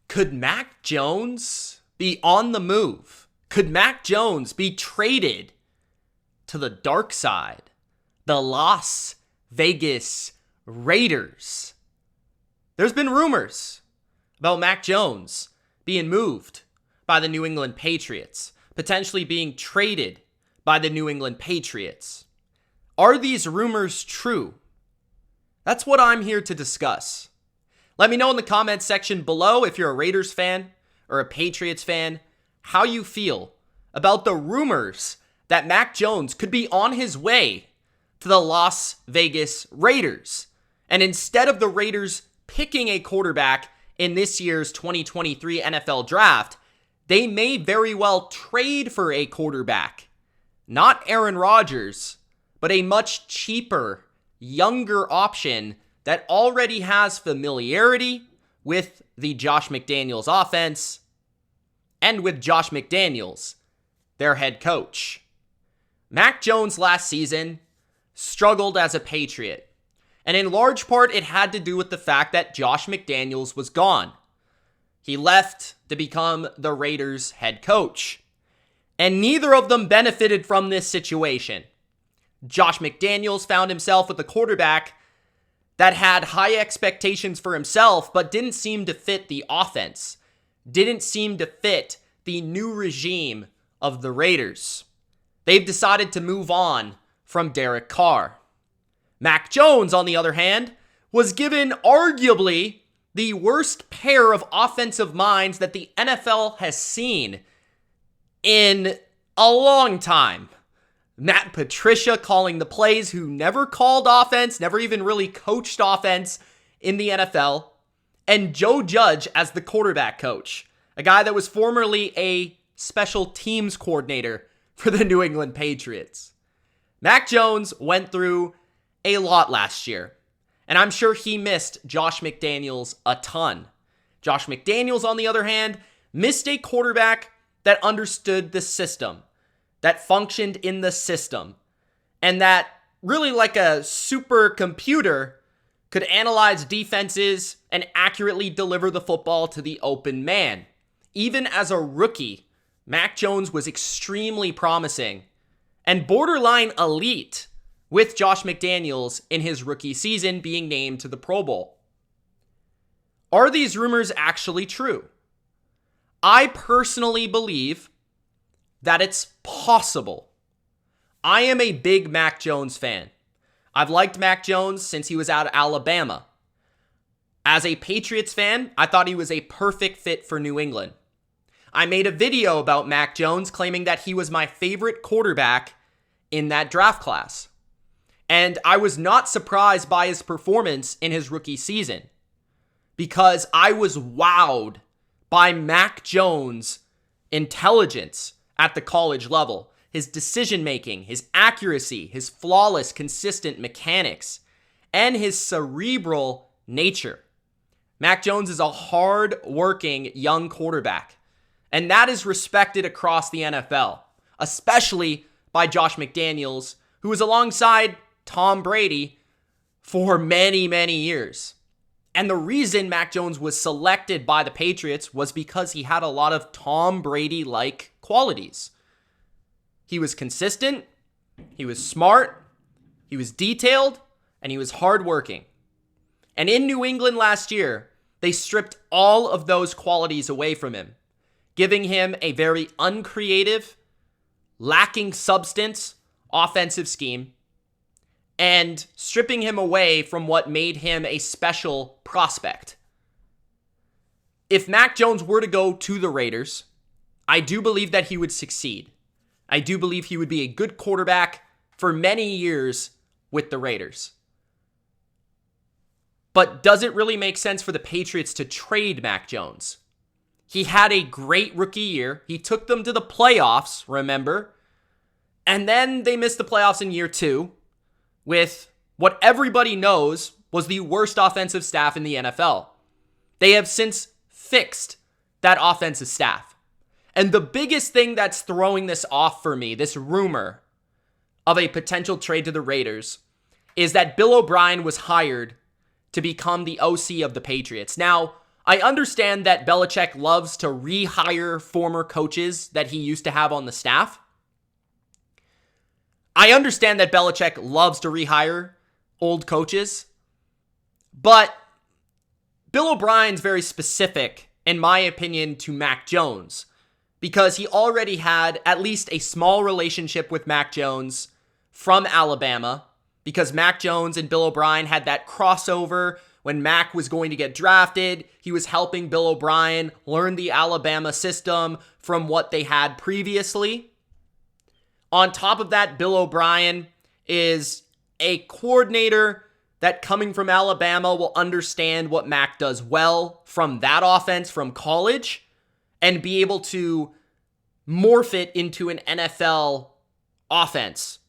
Could Mac Jones be on the move? Could Mac Jones be traded to the dark side? The Las Vegas Raiders. There's been rumors about Mac Jones being moved by the New England Patriots, potentially being traded by the New England Patriots. Are these rumors true? That's what I'm here to discuss. Let me know in the comments section below if you're a Raiders fan or a Patriots fan, how you feel about the rumors that Mac Jones could be on his way to the Las Vegas Raiders. And instead of the Raiders picking a quarterback in this year's 2023 NFL Draft, they may very well trade for a quarterback. Not Aaron Rodgers, but a much cheaper, younger option that already has familiarity with the Josh McDaniels offense and with Josh McDaniels, their head coach. Mac Jones last season struggled as a Patriot, and in large part it had to do with the fact that Josh McDaniels was gone. He left to become the Raiders head coach, and neither of them benefited from this situation. Josh McDaniels found himself with a quarterback that had high expectations for himself, but didn't seem to fit the offense, didn't seem to fit the new regime of the Raiders. They've decided to move on from Derek Carr. Mac Jones, on the other hand, was given arguably the worst pair of offensive minds that the NFL has seen in a long time. Matt Patricia calling the plays, who never called offense, never even really coached offense in the NFL, and Joe Judge as the quarterback coach, a guy that was formerly a special teams coordinator for the New England Patriots. Mac Jones went through a lot last year, and I'm sure he missed Josh McDaniels a ton. Josh McDaniels, on the other hand, missed a quarterback that understood the system, that functioned in the system, and that really, like a supercomputer, could analyze defenses and accurately deliver the football to the open man. Even as a rookie, Mac Jones was extremely promising and borderline elite, with Josh McDaniels in his rookie season being named to the Pro Bowl. Are these rumors actually true? I personally believe that it's possible. I am a big Mac Jones fan. I've liked Mac Jones since he was out of Alabama. As a Patriots fan, I thought he was a perfect fit for New England. I made a video about Mac Jones claiming that he was my favorite quarterback in that draft class. And I was not surprised by his performance in his rookie season, because I was wowed by Mac Jones' intelligence at the college level, his decision-making, his accuracy, his flawless, consistent mechanics, and his cerebral nature. Mac Jones is a hard-working young quarterback, and that is respected across the NFL, especially by Josh McDaniels, who was alongside Tom Brady for many, many years. And the reason Mac Jones was selected by the Patriots was because he had a lot of Tom Brady-like qualities. He was consistent, he was smart, he was detailed, and he was hardworking. And in New England last year, they stripped all of those qualities away from him, giving him a very uncreative, lacking substance offensive scheme, and stripping him away from what made him a special prospect. If Mac Jones were to go to the Raiders, I do believe that he would succeed. I do believe he would be a good quarterback for many years with the Raiders. But does it really make sense for the Patriots to trade Mac Jones? He had a great rookie year. He took them to the playoffs, remember? And then they missed the playoffs in year 2 with what everybody knows was the worst offensive staff in the NFL. They have since fixed that offensive staff. And the biggest thing that's throwing this off for me, this rumor of a potential trade to the Raiders, is that Bill O'Brien was hired to become the OC of the Patriots. Now, I understand that Belichick loves to rehire former coaches that he used to have on the staff. I understand that Belichick loves to rehire old coaches, but Bill O'Brien's very specific, in my opinion, to Mac Jones, because he already had at least a small relationship with Mac Jones from Alabama, because Mac Jones and Bill O'Brien had that crossover when Mac was going to get drafted. He was helping Bill O'Brien learn the Alabama system from what they had previously. On top of that, Bill O'Brien is a coordinator that, coming from Alabama, will understand what Mac does well from that offense from college and be able to morph it into an NFL offense.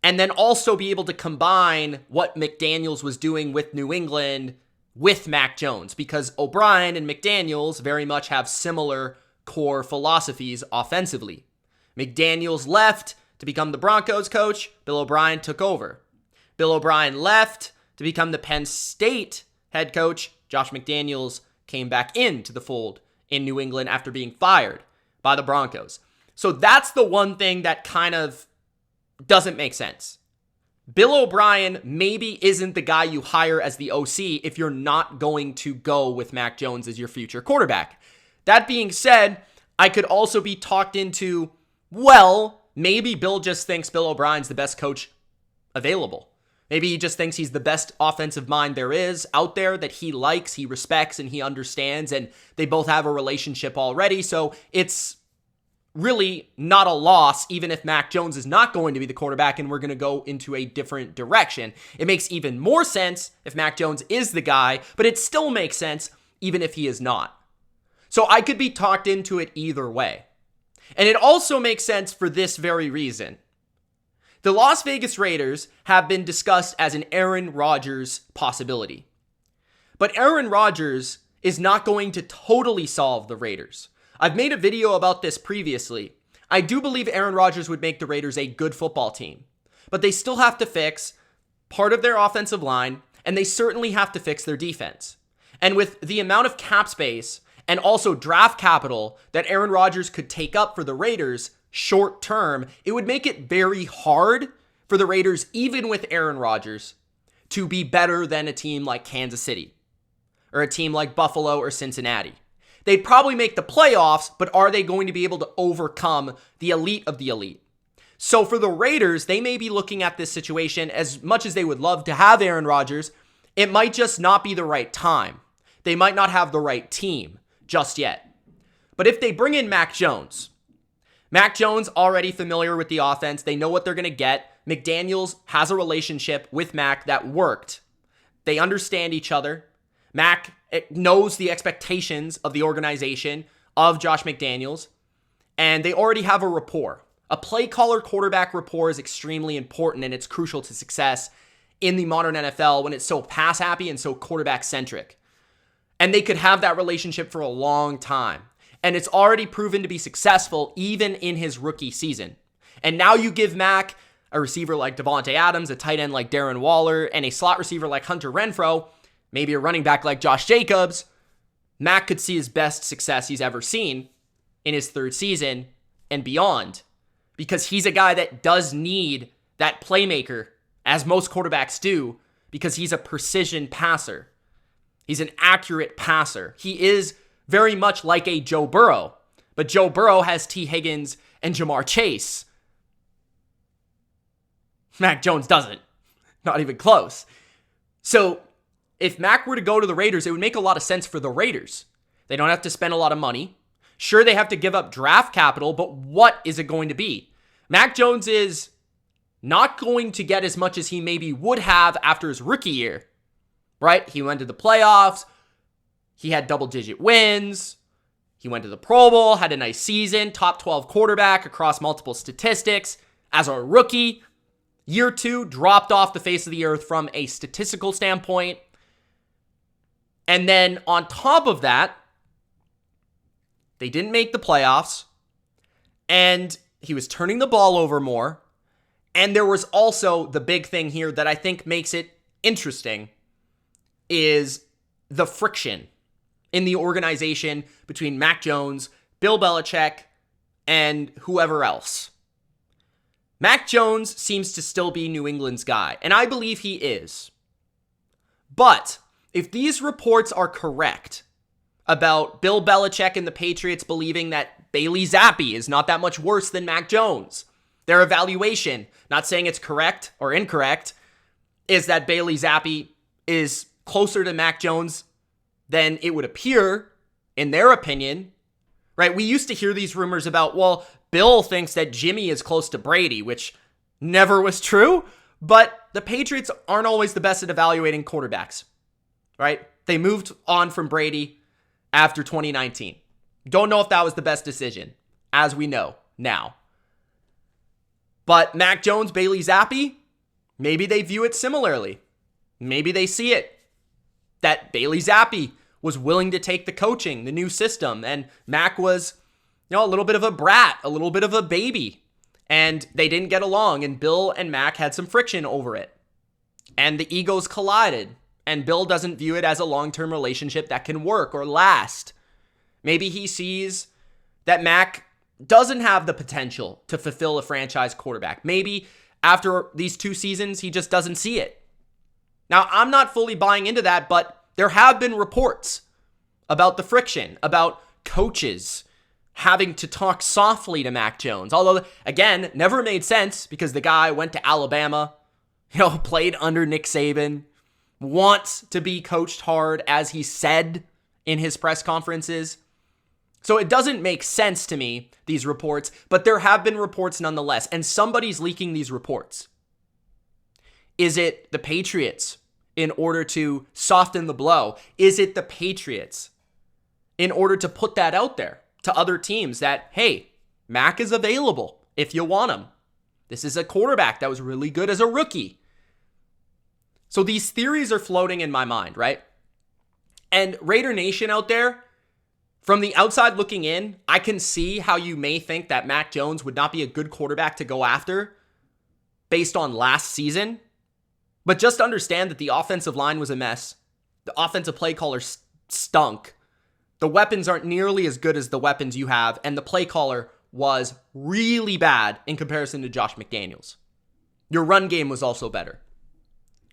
And then also be able to combine what McDaniels was doing with New England with Mac Jones, because O'Brien and McDaniels very much have similar core philosophies offensively. McDaniels left to become the Broncos coach. Bill O'Brien took over. Bill O'Brien left to become the Penn State head coach. Josh McDaniels came back into the fold in New England after being fired by the Broncos. So that's the one thing that kind of doesn't make sense. Bill O'Brien maybe isn't the guy you hire as the OC if you're not going to go with Mac Jones as your future quarterback. That being said, I could also be talked into, well, maybe Bill just thinks Bill O'Brien's the best coach available. Maybe he just thinks he's the best offensive mind there is out there, that he likes, he respects, and he understands, and they both have a relationship already, so it's really not a loss even if Mac Jones is not going to be the quarterback and we're going to go into a different direction. It makes even more sense if Mac Jones is the guy, but it still makes sense even if he is not. So I could be talked into it either way. And it also makes sense for this very reason. The Las Vegas Raiders have been discussed as an Aaron Rodgers possibility. But Aaron Rodgers is not going to totally solve the Raiders. I've made a video about this previously. I do believe Aaron Rodgers would make the Raiders a good football team, but they still have to fix part of their offensive line, and they certainly have to fix their defense. And with the amount of cap space and also draft capital that Aaron Rodgers could take up for the Raiders short term, it would make it very hard for the Raiders, even with Aaron Rodgers, to be better than a team like Kansas City or a team like Buffalo or Cincinnati. They'd probably make the playoffs, but are they going to be able to overcome the elite of the elite? So for the Raiders, they may be looking at this situation, as much as they would love to have Aaron Rodgers, it might just not be the right time. They might not have the right team just yet. But if they bring in Mac Jones already familiar with the offense, they know what they're going to get. McDaniels has a relationship with Mac that worked. They understand each other. Mac knows the expectations of the organization, of Josh McDaniels, and they already have a rapport. A play caller quarterback rapport is extremely important, and it's crucial to success in the modern NFL when it's so pass happy and so quarterback centric. And they could have that relationship for a long time. And it's already proven to be successful even in his rookie season. And now you give Mac a receiver like Devontae Adams, a tight end like Darren Waller, and a slot receiver like Hunter Renfrow, maybe a running back like Josh Jacobs. Mac could see his best success he's ever seen in his third season and beyond, because he's a guy that does need that playmaker, as most quarterbacks do, because he's a precision passer. He's an accurate passer. He is very much like a Joe Burrow, but Joe Burrow has T. Higgins and Jamar Chase. Mac Jones doesn't. Not even close. So if Mac were to go to the Raiders, it would make a lot of sense for the Raiders. They don't have to spend a lot of money. Sure, they have to give up draft capital, but what is it going to be? Mac Jones is not going to get as much as he maybe would have after his rookie year, right? He went to the playoffs. He had double-digit wins. He went to the Pro Bowl, had a nice season, top 12 quarterback across multiple statistics. As a rookie, year two, dropped off the face of the earth from a statistical standpoint. And then on top of that, they didn't make the playoffs, and he was turning the ball over more. And there was also the big thing here that I think makes it interesting is the friction in the organization between Mac Jones, Bill Belichick, and whoever else. Mac Jones seems to still be New England's guy, and I believe he is. But if these reports are correct about Bill Belichick and the Patriots believing that Bailey Zappi is not that much worse than Mac Jones, their evaluation, not saying it's correct or incorrect, is that Bailey Zappi is closer to Mac Jones than it would appear, in their opinion, right? We used to hear these rumors about, well, Bill thinks that Jimmy is close to Brady, which never was true, but the Patriots aren't always the best at evaluating quarterbacks, right? They moved on from Brady after 2019. Don't know if that was the best decision, as we know now. But Mac Jones, Bailey Zappi, maybe they view it similarly. Maybe they see it that Bailey Zappi was willing to take the coaching, the new system, and Mac was, a little bit of a brat, a little bit of a baby, and they didn't get along, and Bill and Mac had some friction over it, and the egos collided, and Bill doesn't view it as a long-term relationship that can work or last. Maybe he sees that Mac doesn't have the potential to fulfill a franchise quarterback. Maybe after these 2 seasons, he just doesn't see it. Now, I'm not fully buying into that, but there have been reports about the friction, about coaches having to talk softly to Mac Jones. Although, again, never made sense because the guy went to Alabama, played under Nick Saban, wants to be coached hard, as he said in his press conferences. So it doesn't make sense to me, these reports, but there have been reports nonetheless, and somebody's leaking these reports. Is it the Patriots in order to soften the blow? Is it the Patriots in order to put that out there to other teams that, hey, Mac is available if you want him. This is a quarterback that was really good as a rookie. So these theories are floating in my mind, right? And Raider Nation out there, from the outside looking in, I can see how you may think that Mac Jones would not be a good quarterback to go after based on last season. But just understand that the offensive line was a mess. The offensive play caller stunk. The weapons aren't nearly as good as the weapons you have, and the play caller was really bad in comparison to Josh McDaniels. Your run game was also better.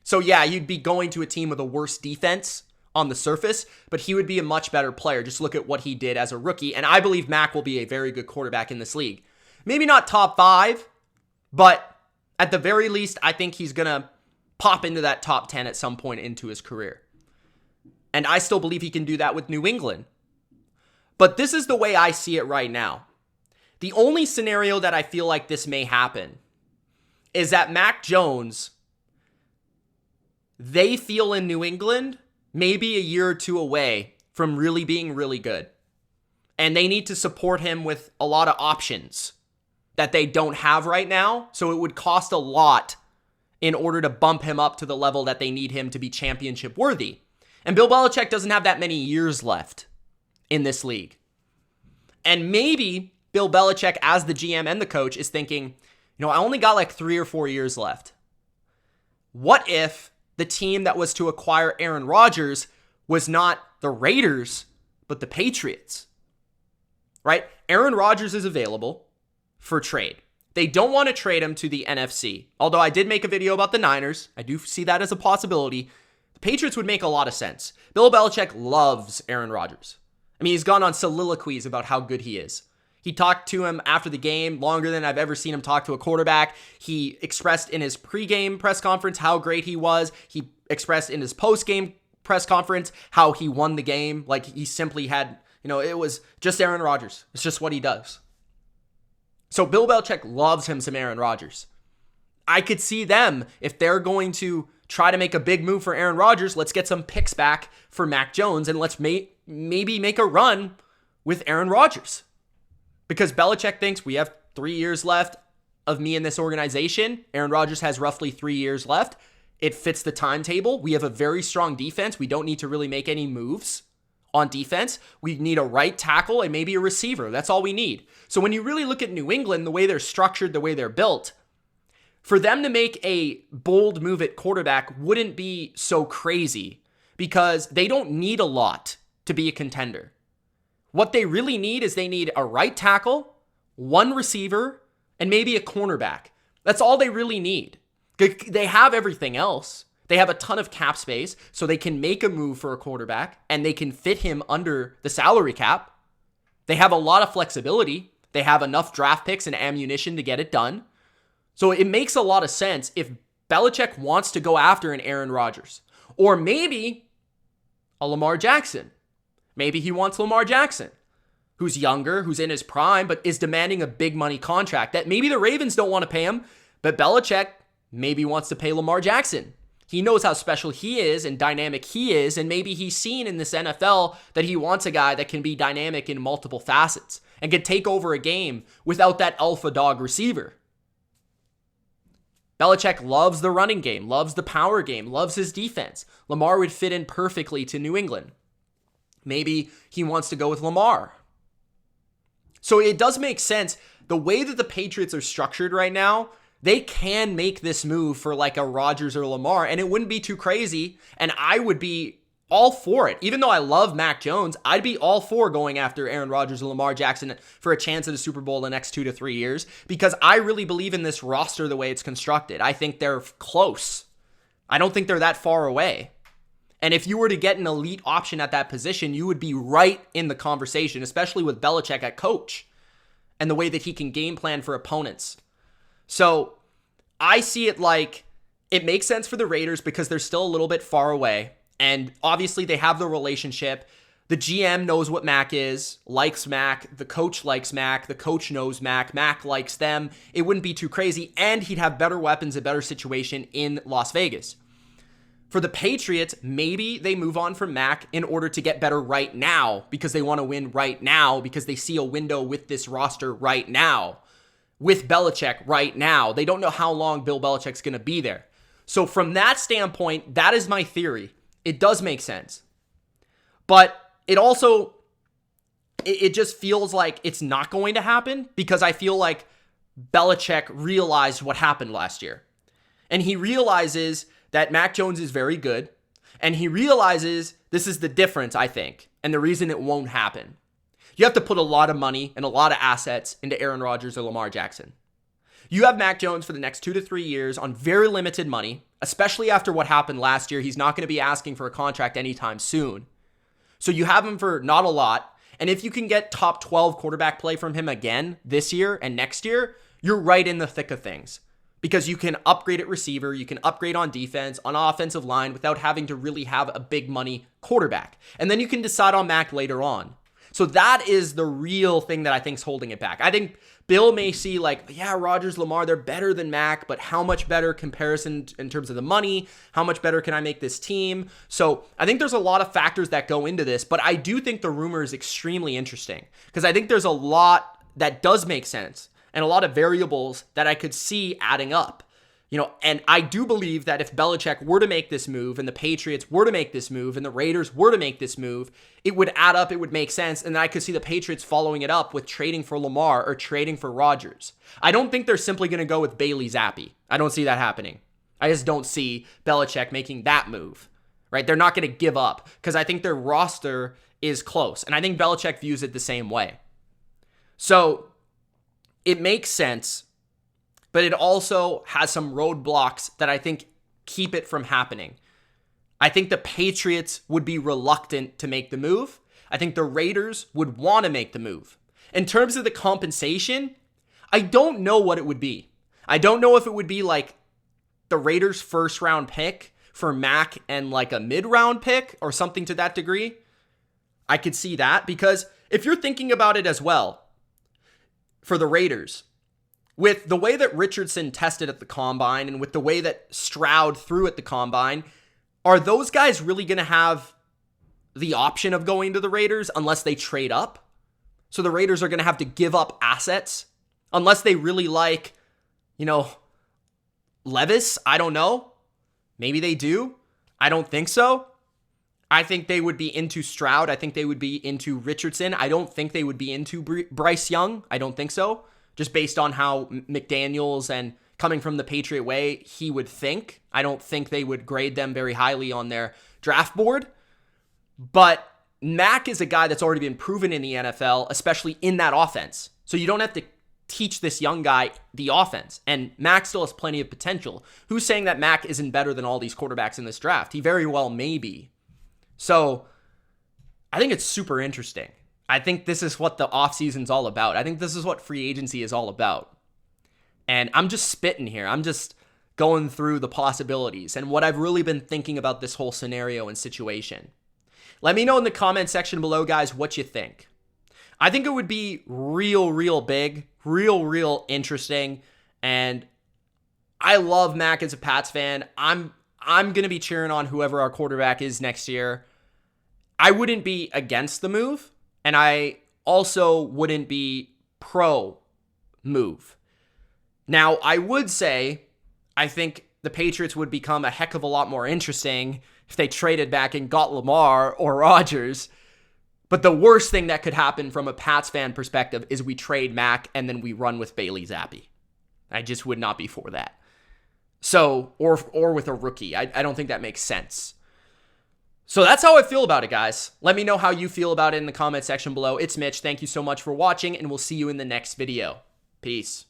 So yeah, you'd be going to a team with a worse defense on the surface, but he would be a much better player. Just look at what he did as a rookie, and I believe Mac will be a very good quarterback in this league. Maybe not top 5, but at the very least, I think he's going to pop into that top 10 at some point into his career. And I still believe he can do that with New England. But this is the way I see it right now. The only scenario that I feel like this may happen is that Mac Jones, they feel in New England, maybe a year or 2 away from really being really good. And they need to support him with a lot of options that they don't have right now. So it would cost a lot in order to bump him up to the level that they need him to be championship worthy. And Bill Belichick doesn't have that many years left in this league. And maybe Bill Belichick, as the GM and the coach, is thinking, I only got like 3 or 4 years left. What if the team that was to acquire Aaron Rodgers was not the Raiders, but the Patriots? Right? Aaron Rodgers is available for trade. They don't want to trade him to the NFC. Although I did make a video about the Niners. I do see that as a possibility. The Patriots would make a lot of sense. Bill Belichick loves Aaron Rodgers. I mean, he's gone on soliloquies about how good he is. He talked to him after the game longer than I've ever seen him talk to a quarterback. He expressed in his pregame press conference how great he was. He expressed in his postgame press conference how he won the game. Like he simply had, it was just Aaron Rodgers. It's just what he does. So Bill Belichick loves him some Aaron Rodgers. I could see them, if they're going to try to make a big move for Aaron Rodgers, let's get some picks back for Mac Jones and let's maybe make a run with Aaron Rodgers. Because Belichick thinks we have 3 years left of me in this organization. Aaron Rodgers has roughly 3 years left. It fits the timetable. We have a very strong defense. We don't need to really make any moves on defense. We need a right tackle and maybe a receiver. That's all we need. So when you really look at New England, the way they're structured, the way they're built, for them to make a bold move at quarterback wouldn't be so crazy because they don't need a lot to be a contender. What they really need is they need a right tackle, one receiver, and maybe a cornerback. That's all they really need. They have everything else. They have a ton of cap space, so they can make a move for a quarterback, and they can fit him under the salary cap. They have a lot of flexibility. They have enough draft picks and ammunition to get it done. So it makes a lot of sense if Belichick wants to go after an Aaron Rodgers, or maybe a Lamar Jackson. Maybe he wants Lamar Jackson, who's younger, who's in his prime, but is demanding a big money contract that maybe the Ravens don't want to pay him, but Belichick maybe wants to pay Lamar Jackson. He knows how special he is and dynamic he is, and maybe he's seen in this NFL that he wants a guy that can be dynamic in multiple facets and can take over a game without that alpha dog receiver. Belichick loves the running game, loves the power game, loves his defense. Lamar would fit in perfectly to New England. Maybe he wants to go with Lamar. So it does make sense. The way that the Patriots are structured right now, they can make this move for like a Rodgers or Lamar, and it wouldn't be too crazy, and I would be all for it. Even though I love Mac Jones, I'd be all for going after Aaron Rodgers and Lamar Jackson for a chance at a Super Bowl in the next 2 to 3 years, because I really believe in this roster the way it's constructed. I think they're close. I don't think they're that far away. And if you were to get an elite option at that position, you would be right in the conversation, especially with Belichick at coach and the way that he can game plan for opponents. So I see it like it makes sense for the Raiders because they're still a little bit far away. And obviously they have the relationship. The GM knows what Mac is, likes Mac. The coach likes Mac. The coach knows Mac. Mac likes them. It wouldn't be too crazy. And he'd have better weapons, a better situation in Las Vegas. For the Patriots, maybe they move on from Mac in order to get better right now because they want to win right now because they see a window with this roster right now, with Belichick right now. They don't know how long Bill Belichick's going to be there. So from that standpoint, that is my theory. It does make sense. But it also, it just feels like it's not going to happen because I feel like Belichick realized what happened last year. And he realizes that Mac Jones is very good, and he realizes this is the difference, I think, and the reason it won't happen. You have to put a lot of money and a lot of assets into Aaron Rodgers or Lamar Jackson. You have Mac Jones for the next 2 to 3 years on very limited money, especially after what happened last year. He's not going to be asking for a contract anytime soon. So you have him for not a lot, and if you can get top 12 quarterback play from him again this year and next year, you're right in the thick of things. Because you can upgrade at receiver, you can upgrade on defense, on offensive line without having to really have a big money quarterback. And then you can decide on Mac later on. So that is the real thing that I think is holding it back. I think Bill may see like, yeah, Rodgers, Lamar, they're better than Mac, but how much better comparison in terms of the money? How much better can I make this team? So I think there's a lot of factors that go into this, but I do think the rumor is extremely interesting because I think there's a lot that does make sense. And a lot of variables that I could see adding up, and I do believe that if Belichick were to make this move and the Patriots were to make this move and the Raiders were to make this move, it would add up, it would make sense. And I could see the Patriots following it up with trading for Lamar or trading for Rodgers. I don't think they're simply going to go with Bailey Zappi. I don't see that happening. I just don't see Belichick making that move, right? They're not going to give up because I think their roster is close. And I think Belichick views it the same way. So it makes sense, but it also has some roadblocks that I think keep it from happening. I think the Patriots would be reluctant to make the move. I think the Raiders would want to make the move. In terms of the compensation, I don't know what it would be. I don't know if it would be like the Raiders' first round pick for Mac and like a mid-round pick or something to that degree. I could see that because if you're thinking about it as well, for the Raiders, with the way that Richardson tested at the combine and with the way that Stroud threw at the combine, are those guys really going to have the option of going to the Raiders unless they trade up? So the Raiders are going to have to give up assets unless they really like, Levis. I don't know. Maybe they do. I don't think so. I think they would be into Stroud. I think they would be into Richardson. I don't think they would be into Bryce Young. I don't think so. Just based on how McDaniels and coming from the Patriot way, he would think. I don't think they would grade them very highly on their draft board. But Mac is a guy that's already been proven in the NFL, especially in that offense. So you don't have to teach this young guy the offense. And Mac still has plenty of potential. Who's saying that Mac isn't better than all these quarterbacks in this draft? He very well may be. So I think it's super interesting. I think this is what the offseason's all about. I think this is what free agency is all about. And I'm just spitting here. I'm just going through the possibilities and what I've really been thinking about this whole scenario and situation. Let me know in the comment section below, guys, what you think. I think it would be real big, real interesting. And I love Mac as a Pats fan. I'm going to be cheering on whoever our quarterback is next year. I wouldn't be against the move, and I also wouldn't be pro move. Now, I would say I think the Patriots would become a heck of a lot more interesting if they traded back and got Lamar or Rodgers. But the worst thing that could happen from a Pats fan perspective is we trade Mac and then we run with Bailey Zappi. I just would not be for that. So, or with a rookie. I don't think that makes sense. So that's how I feel about it, guys. Let me know how you feel about it in the comment section below. It's Mitch. Thank you so much for watching, and we'll see you in the next video. Peace.